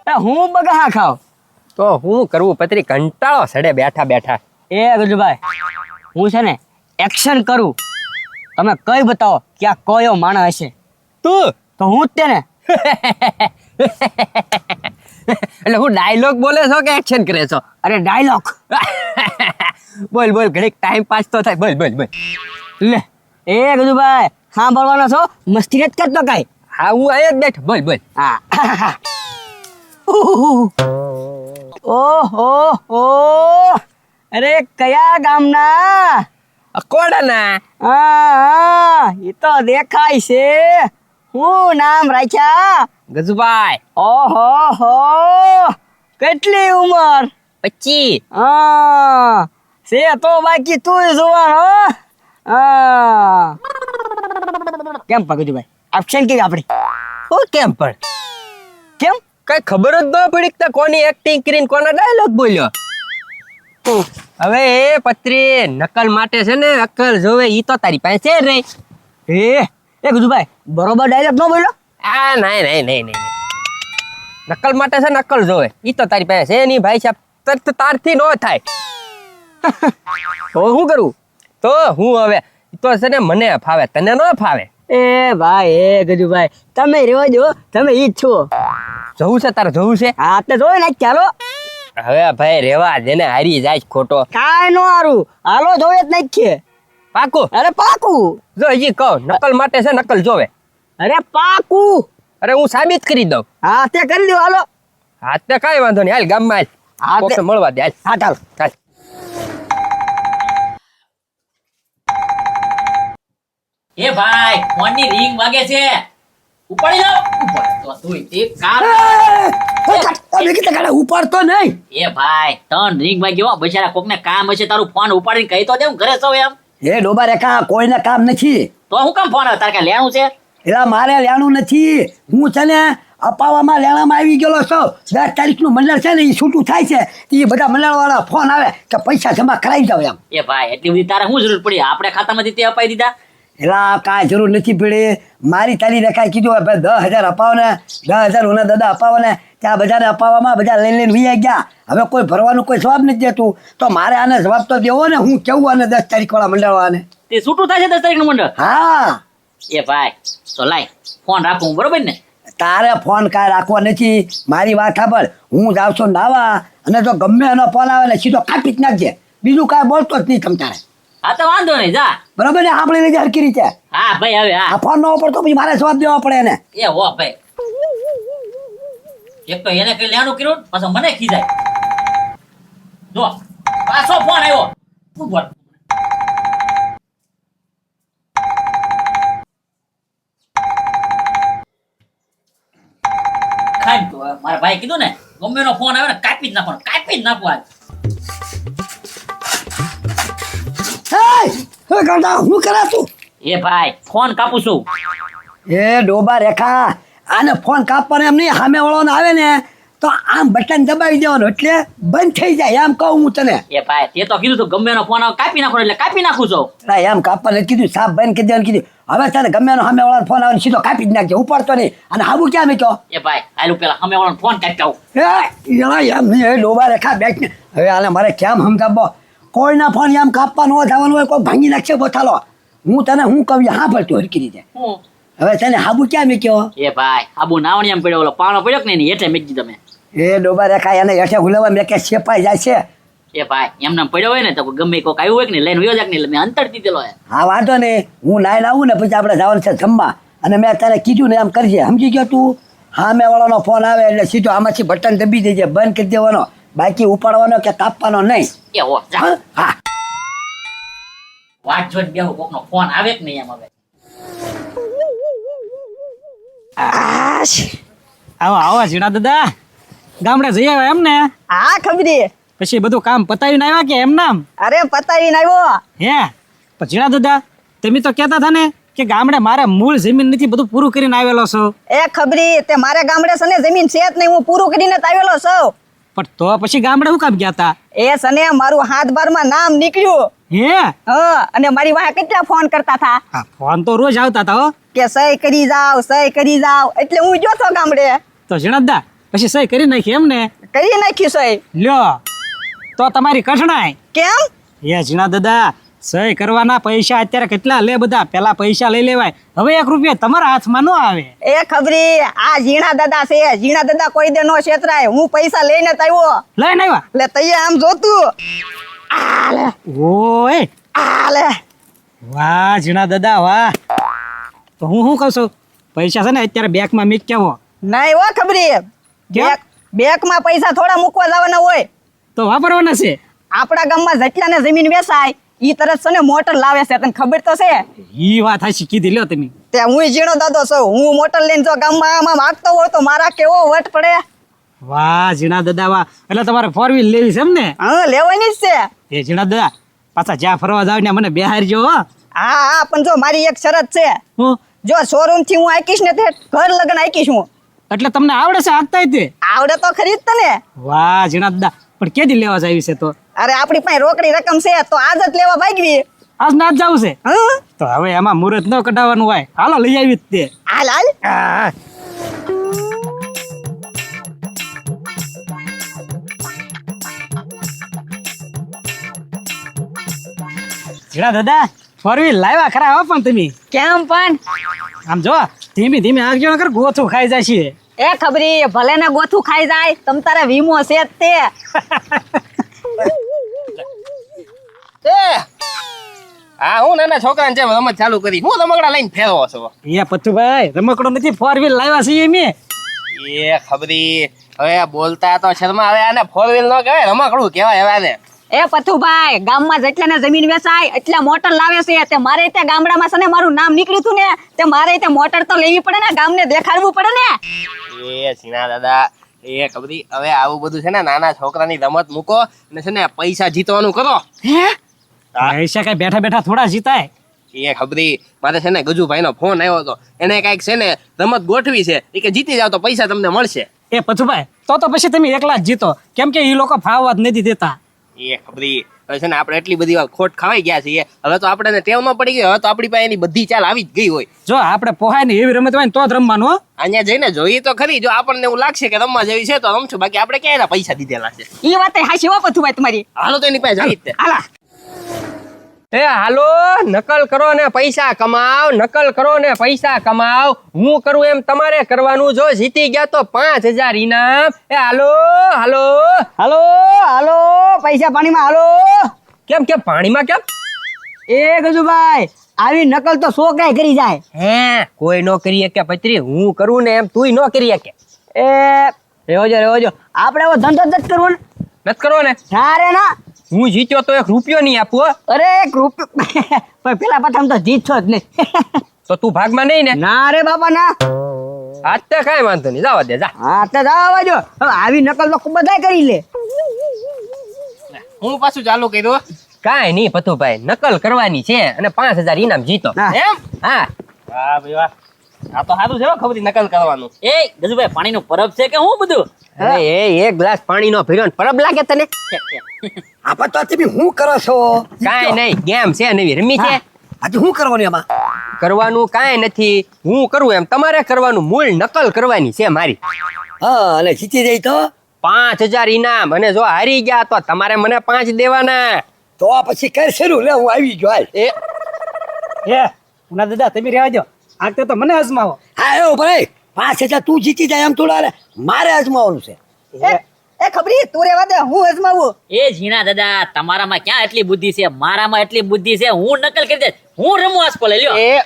હું બગા ખાવ તો હું કરવું પત્રી કંટાળો સડે બેઠા બેઠા. એ ગજુભાઈ હું છે ને એક્શન કરું તમે કઈ બતાવો કે આ કયો માણસ હશે તું તો હું જ તે ને એટલે હું ડાયલોગ બોલે છો કે એક્શન કરે છો? અરે ડાયલોગ બોલ બોલ ઘડીક ટાઈમ પાસ તો થાય. બોલ બોલ બોલ. લે એ ગજુભાઈ હા બોલવાનો છો મસ્તી નથી કરતો કઈ હા હું અહીંયા જ બેઠો. બોલ બોલ. હા ઓહો હો અરે કયા ગામના કોડાના. હા એ તો દેખાય છે હું નામ રાખ્યા ગજુભાઈ. ઓહો હો કેટલી ઉંમર 25. હા છે તો બાકી તું જોવાનું હો હા કેમ પગજુભાઈ ઓપ્શન કેવી આપડી હું કેમ પણ કેમ કઈ ખબર જ ન પડી કે કોની એક્ટિંગ કરીને કોના ડાયલોગ બોલ્યો. હવે એ પત્રી નકલ માટે છે ને અકલ જોવે ઈ તો તારી પાસે છે રે. એ ગજુભાઈ બરોબર ડાયલોગ ન બોલ્યો આ નહીં નહીં નહીં નહીં નકલ માટે છે નકલ જોવે ઈ તો તારી પાસે છે નહીં ભાઈ સાહેબ. તરત તારથી નો થાય તો શું કરું તો હું હવે ઈ તો છે ને મને ફાવે તને ન ફાવે. એ ભાઈ એ ગજુભાઈ તમે રેવા દો તમે ઈ જ છો જોવું છે તારે જોવું છે? હા તે જોઈ ને ચાલો હવે ભાઈ રેવા જેને હારી જાય છે ખોટો. કાંઈ નો હારું હાલો જોવે જ નહીં છે પાકું? અરે પાકું જો હજી કહું નકલ માટે છે નકલ જોવે. અરે પાકું અરે હું સાબિત કરી દઉં. હા તે કરી દો હાલો હા તે કાંઈ વાંધો નહીં હાલ ગામમાં હા, હાલ કોકને મળવા દે હાલ. હા ચાલો હાલ. એ ભાઈ ફોનની રિંગ વાગે છે ઉપાડી લો. ઉપર તો તું તે કામ ઉપાડતો નહીં એ ભાઈ ત્રણ રિંગ વાગ્યો બચારા કોકને કામ હશે તારું ફોન ઉપાડીને કહી તો દે હું ઘરે છો એમ. એ ડોબા રેખા કોઈને કામ નથી તો હું કામ ફોન આવે તારે કાંઈ લેણું છે? એલા મારે લેણું નથી હું છે ને અપાવામાં લેણામાં આવી ગયેલો છું 10 તારીખનું મંડળ છે ને એ છૂટું થાય છે એ બધા મંડળવાળા ફોન આવે કે પૈસા જમા કરાવી જાવ એમ. એ ભાઈ એટલી બધી તારે શું જરૂર પડી? આપણે ખાતામાંથી તે અપાઈ દીધા. એલા કાંઈ જરૂર નથી પડી મારી તારી રેખાએ કીધું ભાઈ 10,000 અપાવો ને 10,000 ઓના દાદા અપાવો ને ત્યાં બધાને અપાવવામાં બધા લઈને વી ગયા. હવે કોઈ ભરવાનું કોઈ જવાબ નથી દેતું તો મારે આને જવાબ તો દેવો ને હું કેવું આને 10 તારીખવાળા મંડળવાળાને. તે છૂટું થાય છે 10 તારીખનું મંડળ? હા એ ભાઈ તો લાય ફોન રાખું બરોબર ને? તારે ફોન કાંઈ રાખવા નથી મારી વાત સાંભળ હું જાઉં છું નાવા અને જો ગમે એનો ફોન આવે ને સીધો કાપી જ નાખજે બીજું કાંઈ બોલતો જ નહીં તમ તારે હા તો વાંધો નહીં જા. બરોબર ને સાંભળી લેજે હરખી રીતે. હા ભાઈ હવે હા આ ફોન ન પડતો પછી મારે જવાબ દેવા પડે એને. એ હો ભાઈ એક તો એને કઈ લેણું કર્યું પાછો મને ખીજાય. જો પાછો ફોન આવ્યો ઉપર. ખાઈ તો મારા ભાઈ કીધું ને ગમે એનો ફોન આવે ને કાપી જ નાખવાનો કાપી જ નાખવા. હે કરતા હું કરા તું એ ભાઈ ફોન કાપું છું. એ ડોબા રેખા આને ફોન કાપવાનો એમ નહીં સામે વાળાને આવે ને તો આમ બટન દબાવી દેવાનું એટલે બંધ થઈ જાય એમ કહું હું તને. એ ભાઈ તે તો કીધું તું ગમે એનો ફોન આવે કાપી નાખવાનો એટલે કાપી નાખું છું. એમ કાપવાનું કીધું સાફ બંધ કરી દેવાનું કીધું હવે તને ગમે એનો સામે વાળાનો ફોન આવે સીધો કાપી જ નાખજે ઉપાડતો નહીં. અને હાબુ ક્યાં મૂક્યો? એ ભાઈ હાલું પેલા સામે વાળાનો ફોન કાપી આવું. એમ નહીં એ ડોબા રેખા બેઠ ને હવે આને મારે કેમ સમજાવો કોઈના ફોન એમ કાપવા ન જવાનું હોય કોઈ ભાંગી નાખશે બોથાલો. હું તને હું કહું હા પડતું હરકી રીતે. હું હવે તને હાબુ ક્યાં મૂક્યો? એ ભાઈ આબુ નાવણી એમ પડ્યો ઓલો પાણો પડ્યો કે નહીં હેઠે મેકી તમે. એ ડોબા રેખા એને હેઠે ગુલાવા મેં કે છેપાઈ જાય છે. એ ભાઈ એમને પડ્યો હોય ને તો ગમે કોઈક આવ્યું હોય કે નહીં લઈને વયો જાય કે નહીં મેં અંતર દીધેલો હે. હા વાંધો નહીં હું નાઈને આવું ને પછી આપણે જવાનું છે જમવા અને મેં તારે કીધું ને એમ કરજે સમજી ગયો તું. સામે વાળાનો ફોન આવે એટલે સીધો આમાંથી બટન દબી દેજે બંધ કરી દેવાનો બાકી ઉપાડવાનો કે કાપવાનો નહીં. એ હો જા હા વાટ જોઈને બેહું કોકનો ફોન આવે કે નહીં એમ હવે. આવો આવો ઝીણા દાદા ગામડે જઈ આવ્યા એમ ને હા ખબરી પછી બધું કામ પતાવીને આવ્યા કે એમ નામ અરે પતાવીને આવ્યો હે પણ ઝીણા દાદા તમે તો કહેતા હતા ને કે ગામડે મારે મૂળ જમીન નથી બધું પૂરું કરીને આવેલો છો. એ ખબરી તે મારે ગામડે સને જમીન છે જ નહીં હું પૂરું કરીને જ આવેલો છું. પણ તો પછી ગામડે શું કામ ગયા હતા? એ સને મારું 7/12 નામ નીકળ્યું. હે હા અને મારી વાહે કેટલા ફોન કરતા હતા હા ફોન તો રોજ આવતા હતા હો. કે સહી કરી જાવ એટલે હું ગયો તો ગામડે. તો ઝીણા દાદા પછી સહી કરી નાખી એમ ને? કરી નાખ્યું સહી. લ્યો તો તમારી કઠણાઈ. કેમ? એ ઝીણા દાદા સહી કરવાના પૈસા અત્યારે કેટલા લે બધા, પેલા પૈસા લઈ લેવાય, હવે 1 રૂપિયા તમારા હાથમાં ન આવે. એ ખબરી આ ઝીણા દાદા છે. ઝીણા દાદા કોઈ દે નો છેતરાય. હું પૈસા લઈને જ આવ્યો. લઈને આવ્યા? એટલે તૈયાર આમ જોતું. આ લે, ઓય આ લે. વાહ ઝીણા દાદા વાહ. તો હું શું કહું છું, પૈસા છે ને અત્યારે બેંકમાં મૂકી આવો. નહીં હો ખબરી. કેમ? બેંકમાં પૈસા થોડા મૂકવા જવાના હોય. તો વાપરવાના છે. આપણા ગામમાં જેટલાને જમીન વેચાય ઈ તરત છે ને મોટર લાવે છે. તને ખબર તો છે? ઈ વાત હાચી કીધી લ્યો તમે. તે હું ઝીણો દાદો છું. હું મોટર લઈને જો ગામમાં આમ આગતો હોય તો મારા કેવો વટ પડે. વાહ ઝીણા દાદા વાહ. એટલે તમારે 4 વ્હીલ લેવી છે એમ ને? હા લેવાની જ છે. એ ઝીણા દાદા પાછા જ્યાં ફરવા જાવ ને મને બેહારજો હો. હા હા પણ જો મારી એક શરત છે. હું જો શોરૂમ થી હું આકીશ ને તે ઘર લગન આકીશ હું. એટલે તમને આવડે છે આગતા તે? આવડે તો ખરી જ તને. વાહ ઝીણા દાદા પણ કેદી લેવા જાવી છે? તો અરે આપણી પાસે રોકડી રકમ છે તો આજ જ લેવા ભાગવી. આજ ના જ જવું છે? હા તો હવે એમાં મુહૂર્ત ન કઢાવવાનું હોય, હાલો લઈ આવી જ તે. હાલ હાલ. આ. ઝીણા દાદા 4 વ્હીલ લાવ્યા ખરા હો, પણ તમે કેમ પણ? આમ જો ધીમે ધીમે આગજો નકર ગોથું ખાઈ જશે. એ ખબરી ભલે ને ગોથું ખાઈ જાય તમ તારે વીમો છે જ તે. હા હું નાના છોકરાને જેમ રમત ચાલુ કરી, હું રમકડા લઈને ફેરવો છો. એ પથુભાઈ રમકડો નથી, 4 વ્હીલ લાવ્યા છીએ અમે. એ ખબરી હવે બોલતા તો શર્મા આવે. આને 4 વ્હીલ નો કહેવાય, રમકડું કહેવાય. હવે આને એ પથુભાઈ ગામમાં જેટલાને જમીન વેચાય એટલા મોટર લાવે છે. તે મારે ત્યાં ગામડામાં છે ને મારું નામ નીકળ્યું હતું ને તે મારે ત્યાં મોટર તો લેવી પડે ને, ગામને દેખાડવું પડે ને. એ સીના દાદા એ ખબરી હવે આવું બધું છે ને નાના છોકરાની રમત મૂકો અને છે ને પૈસા જીતવાનું કરો. પૈસા કઈ બેઠા બેઠા થોડા જીતાય. એ ખબરી મારે છે ને ગજુભાઈ નો ફોન આવ્યો હતો, એને કઈક છે ને રમત ગોઠવી છે, એ કે જીતી જાવ તો પૈસા તમને મળશે. એ પથુભાઈ તો પછી તમે એકલા જ જીતો, કેમ કે એ લોકો ફાવવા જ નથી દેતા. એ ખબરી હવે છે ને આપણે એટલી બધી વાર ખોટ ખાવાઈ ગયા છીએ, હવે તો આપણે ટેવ ન પડી ગઈ, હવે તો આપણી પાસે એની બધી ચાલ આવી જ ગઈ હોય. જો આપણે પોહાય ને એવી રમત હોય ને તો જ રમવાનું હો. અહીંયા જઈને જોઈએ તો ખરી, જો આપણને એવું લાગશે કે રમવા જેવી છે તો રમશું, બાકી આપણે ક્યાં એના પૈસા દીધેલા છે. ઈ વાત હાચી હો પથુભાઈ તમારી. હાલો તો એની પાસે જઈ જ તે. હાલા. એ હાલો નકલ કરો ને પૈસા કમાવ, નકલ કરો ને પૈસા કમાવ. હું કરું એમ તમારે કરવાનું. જો જીતી ગયા તો 5000 ઇનામ. એ હાલો હાલો હાલો હાલો પૈસા પાણીમાં હાલો. કેમ કેમ પાણીમાં કેમ? એ ગજુભાઈ આવી નકલ તો છોકરાય કરી જાય. હે કોઈ નો કરી શકે પત્રી, હું કરું ને એમ તુંય નો કરી શકે. એ રેવજો આપણે એવો ધંધો જ કરવો ને. નત કરો ને. સારે ના. હું જીત્યો તો 1 રૂપિયો નહીં આપવો. અરે 1 રૂપિયો પણ પેલા પ્રથમ તો જીતશો જ નહીં. તો તું ભાગમાં નહીં ને? ના રે બાપા ના. આજ તો કઈ વાંધો નહીં, જવા દે જા. હા તો જાવા જો. હવે આવી નકલ તો બધાય કરી લે. હું પાછું ચાલુ કર્યું. કાંઈ નહીં પથુભાઈ, નકલ કરવાની છે અને 5000 ઇનામ જીતો. હા. એમ? હા વાહ ભાઈ વાહ, આ તો સારું છે હો ખબરી નકલ કરવાનું. એ ગજુભાઈ પાણીનો પરબ છે કે હું બધું? અરે એ 1 ગ્લાસ પાણીનો ભર્યો ને પરબ લાગે તને? આપા તો તમે શું કરો છો? કાંઈ નહીં, ગેમ છે નવી રમી છે. આજે શું કરવાનું એમાં? કરવાનું કાંઈ નથી, હું કરું એમ તમારે કરવાનું. મૂળ નકલ કરવાની છે મારી. હા અને જીતી જાય તો 5000 ઇનામ, અને જો હારી ગયા તો તમારે મને 5 દેવાના. તો પછી કર શરૂ લે, હું આવી ગયો હાલ. એ એ ઉના દાદા તમે રહેવા દો, આગતે તો મને અજમાવો. હા એવું ભાઈ 5000 તું જીતી જાય એમ થોડા મારે અજમાવાનું છે. એ ખબરી તું રેવા દે, હું અજમાવું. એ ઝીણા દાદા તમારામાં ક્યાં એટલી બુદ્ધિ છે, મારામાં એટલી બુદ્ધિ છે. હું નકલ કરી દે, હું રમું આસપલે લ્યો. એ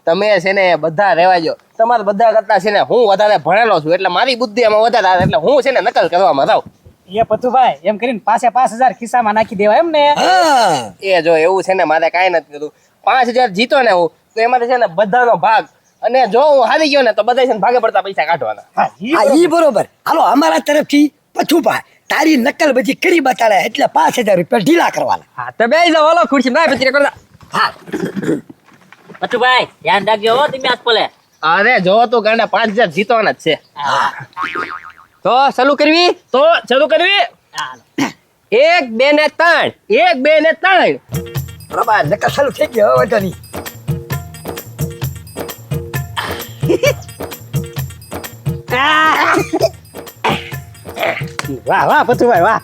તમે છે ને બધા રહેવા દો, તમારે બધા કરતા છે ને હું વધારે ભણેલો છું એટલે મારી બુદ્ધિ એમાં વધારે આવે, એટલે હું છે ને નકલ કરવામાં જાઉં. એ પથુભાઈ એમ કરીને પાછા 5000 ખિસ્સામાં નાખી દેવા એમ ને? હા એ જો એવું છે ને મારે કાંઈ નથી કીધું. 5000 જીતો ને હું તો એમાંથી છે ને બધાનો ભાગ, અને જો હું હારી ગયો ને તો બધા છે ને ભાગે પડતા પૈસા કાઢવાના. હા, હા ઈ બરોબર. હાલો અમારા તરફથી પછુપા તારી નકલ બધી કરી બતાડે એટલે 5000 રૂપિયા ઢીલા કરવાના. હા તો બે જાવ, ઓલો ખુરશી ના પચરી કરતા. હા પટુભાઈ ધ્યાન રાખજો હો તમે આસપલે. અરે જો તું ગાંડા 5000 જીતવાના જ છે. તો ચાલુ કરવી? તો ચાલુ કરવી. 1 2 ને 3, 1 2 ને 3. બરાબર નકલ ચાલુ થઈ ગયો હવે વાંધો નહીં. વાહ વાહ પથુભાઈ વાહ.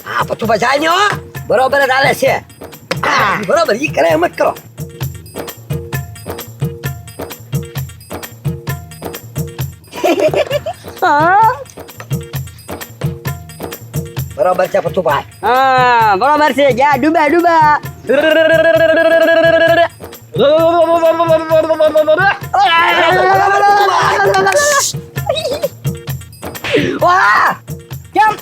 હા પથુભાઈ જાય ને હો. બરોબર જ હાલે છે હા, બરોબર ઈ કરે એમ જ કરો. હા બરોબર છે પથુભાઈ. હા બરોબર છે જા ડૂબા ડૂબા. વાહ કેમ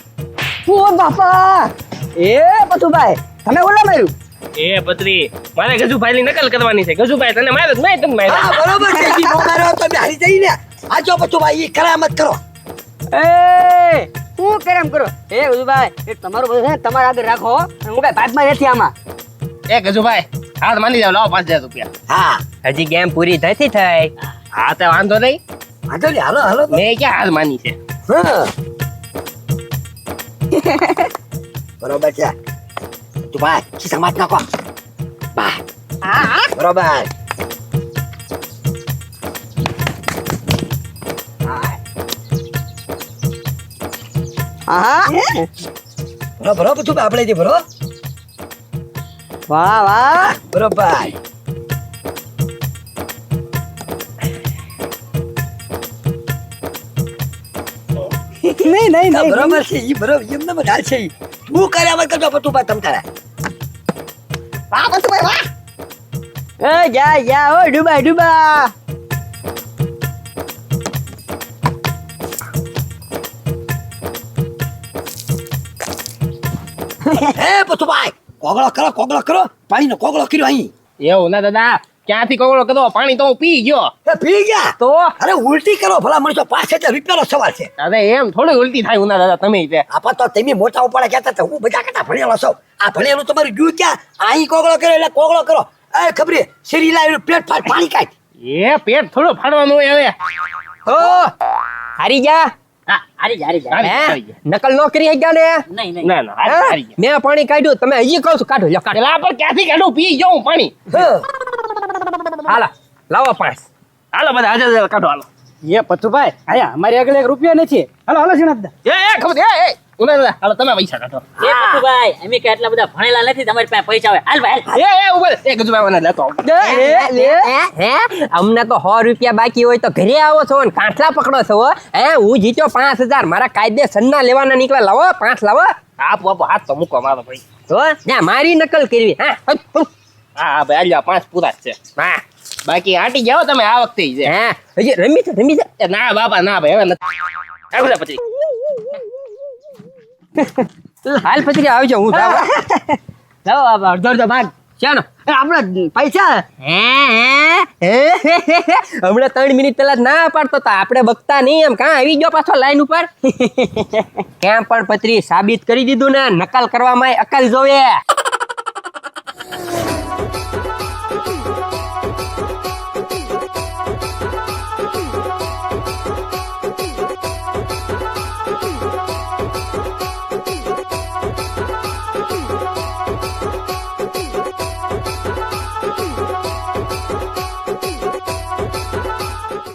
ઓ બાપા એ પથુભાઈ તમે ઓલા માર્યું. એ પત્રી મારે ગજુભાઈ ની નકલ કરવાની છે. ગજુભાઈ તને માર્યો મેં તને હા માર્યો. બરોબર છે ઈ નો માર્યો તો મે હારી જઈ ને. આ જો પથુભાઈ ઈ કરે એમ જ કરો. એ હું કેમ કરો એ ઉદુભાઈ એ તમારું બધું છે ને તમારા આગળ રાખો હો. હું કઈ ભાગમાં નથી આમાં. એ ગજુભાઈ હાથ માની જાવ લાવો 5000 રૂપિયા. હા હજી ગેમ પૂરી નથી થઈ. હા તો વાંધો નહીં. વાંધો નહીં હાલો હાલો તો. મેં ક્યાં હાથ માની છે. હા બરોબર છે પથુભાઈ ખિસ્સામાં જ નાખો. બા બરોબર. હા ભરો ભરો પથુભાઈ આપણે જે ભરો. વાહ વાહ બરોબર. નહીં નહીં હા, નહીં બરોબર છે ઈ બરોબર એમને બધા છે ઈ. તું કરે એમ જ કરજો પથુભાઈ તમ તારે. વાહ પથુભાઈ વાહ. એ જા જા ઓ ડૂબા ડૂબા. હે પથુભાઈ કોગળો કરો પાણીનો કોગળો કર્યો અહીં. એવું ના દાદા ક્યાંથી કોગળો કદો પાણી તો હું પી ગયો. એ પી ગયા તો અરે ઉલટી કરો ભલા માણસો 5000 રૂપિયાનો સવાલ છે. અરે એમ થોડી ઉલટી થાય ઉના દાદા તમે તે. આપા તો તમે મોટા ઉપાડા કહેતા હતા હું બધા કરતા ભણેલો છું. આ ભણેલું તમારું ગયું ક્યાં અહીં કોગળો કર્યો એટલે કોગળો કરો. એ ખબરે શેરી લાવીને પેટ ફાટ પાણી કાઢ. એ પેટ થોડું ફાડવાનું હોય હવે. ઓ હારી જા. હા હારી જા હારી જા હારી હે? ગયા. નકલ નો કરી ગયા ને. નહીં નહીં ના ના હારી ગયા. મેં પાણી કાઢ્યું તમે હજી કહો છો કાઢો લો કાઢો. પેલા પર ક્યાંથી કાઢું પી ગયો હું પાણી. હા હાલો લાવો પાંચ. હાલો બધા હાજર કાઢો હાલો. એ પથુભાઈ આયા અમારી આગળ 1 રૂપિયો નથી. હાલો હાલો સિનાદ એ ખબર એ ઉના દાદા હાલો તમે પૈસા કાઢો. એ પતુભાઈ અમે કે એટલા બધા ભણેલા નથી તમારી પાસે પૈસા હોય હાલ ભાઈ હાલ. એ ઉભા એ ગજુભાઈ મને લેતો આવો. હે અમને તો 100 રૂપિયા બાકી હોય તો ઘરે આવો છો ને કાંઠલા પકડો છો હો. હે હું જીત્યો 5000 મારા કાયદેસરના લેવાના નીકળ્યા લાવો 5 લાવો. આપો આપો હાથ તો મૂકો મારો ભાઈ. તો ના મારી નકલ કરવી હા હા ભાઈ આલ્યા 5 પૂરા જ છે. હા બાકી આટી જાઓ તમે આ વખતે જ. હા હજી રમી છે એ ના બાપા ના ભાઈ હવે નથી. આગળ પછી હાલ પછી આવજો હું જાવ જાવ બાબા અડધો અડધો ભાગ ચાલો આપણે પૈસા હમણાં 3 મિનિટ પહેલા જ ના પાડતો હતા આપણે બકતા નહીં એમ કાં આવી ગયો પાછો લાઈન ઉપર કેમ પણ પત્રી સાબિત કરી દીધું ને નકલ કરવામાં અકલ જોવે.